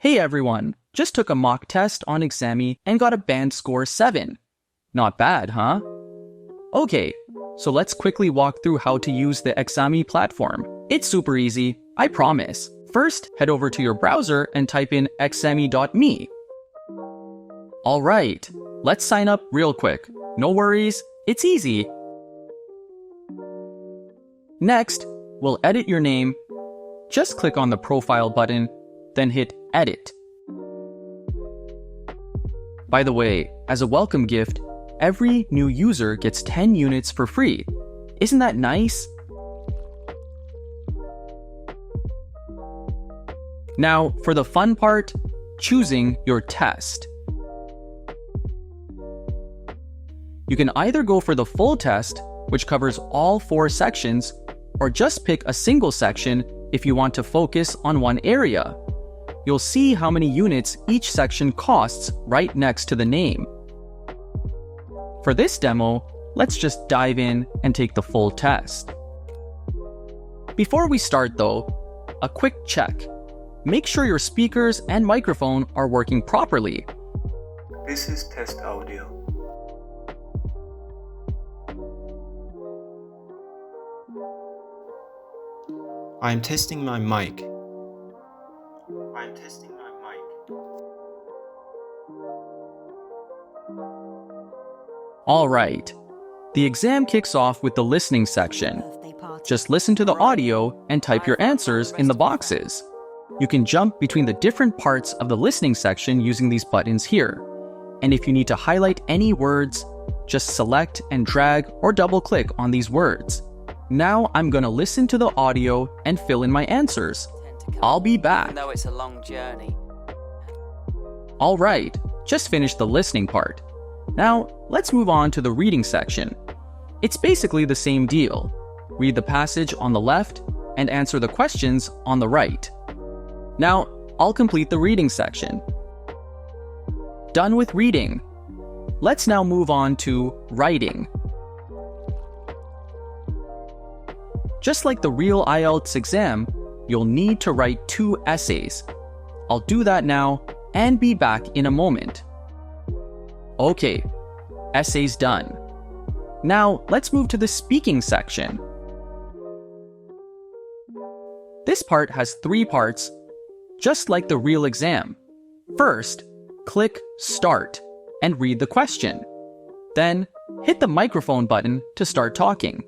Hey everyone, just took a mock test on Examy and got a band score 7. Not bad, huh? Okay, so let's quickly walk through how to use the Examy platform. It's super easy, I promise. First, head over to your browser and type in examy.me. Alright, let's sign up real quick. No worries, it's easy. Next, we'll edit your name. Just click on the profile button, then hit Edit. By the way, as a welcome gift, every new user gets 10 units for free. Isn't that nice? Now, for the fun part, choosing your test. You can either go for the full test, which covers all 4 sections, or just pick a single section if you want to focus on one area. You'll see how many units each section costs right next to the name. For this demo, let's just dive in and take the full test. Before we start though, a quick check. Make sure your speakers and microphone are working properly. This is test audio. I'm testing my mic. Alright, the exam kicks off with the listening section. Just listen to the audio and type your answers in the boxes. You can jump between the different parts of the listening section using these buttons here. And if you need to highlight any words, just select and drag or double click on these words. Now I'm gonna listen to the audio and fill in my answers. I'll be back. Even though it's a long journey. Alright, just finished the listening part. Now, let's move on to the reading section. It's basically the same deal. Read the passage on the left and answer the questions on the right. Now, I'll complete the reading section. Done with reading. Let's now move on to writing. Just like the real IELTS exam, you'll need to write 2 essays. I'll do that now and be back in a moment. Okay, essay's done. Now, let's move to the speaking section. This part has 3 parts, just like the real exam. First, click Start and read the question. Then, hit the microphone button to start talking.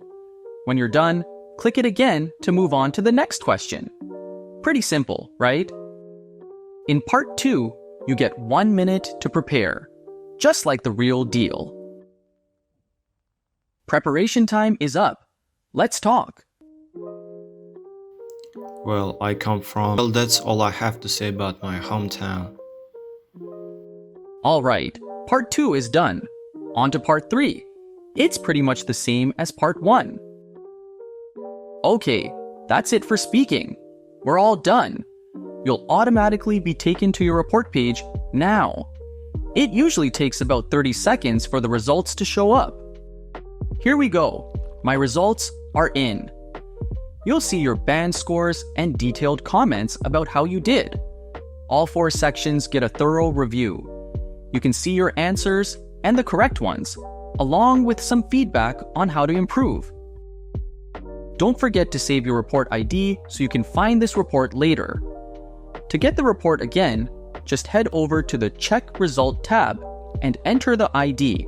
When you're done, click it again to move on to the next question. Pretty simple, right? In part 2, you get 1 minute to prepare, just like the real deal. Preparation time is up. Let's talk. Well, I come from... Well, that's all I have to say about my hometown. Alright, part 2 is done. On to part 3. It's pretty much the same as part 1. Okay, that's it for speaking. We're all done. You'll automatically be taken to your report page now. It usually takes about 30 seconds for the results to show up. Here we go. My results are in. You'll see your band scores and detailed comments about how you did. All 4 sections get a thorough review. You can see your answers and the correct ones, along with some feedback on how to improve. Don't forget to save your report ID so you can find this report later. To get the report again, just head over to the Check Result tab and enter the ID.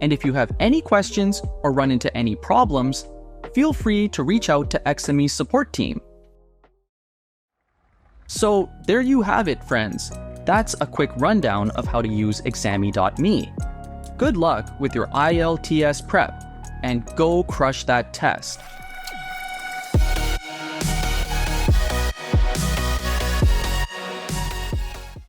And if you have any questions or run into any problems, feel free to reach out to Examy's support team. So there you have it, friends. That's a quick rundown of how to use Examy.me. Good luck with your IELTS prep, and go crush that test.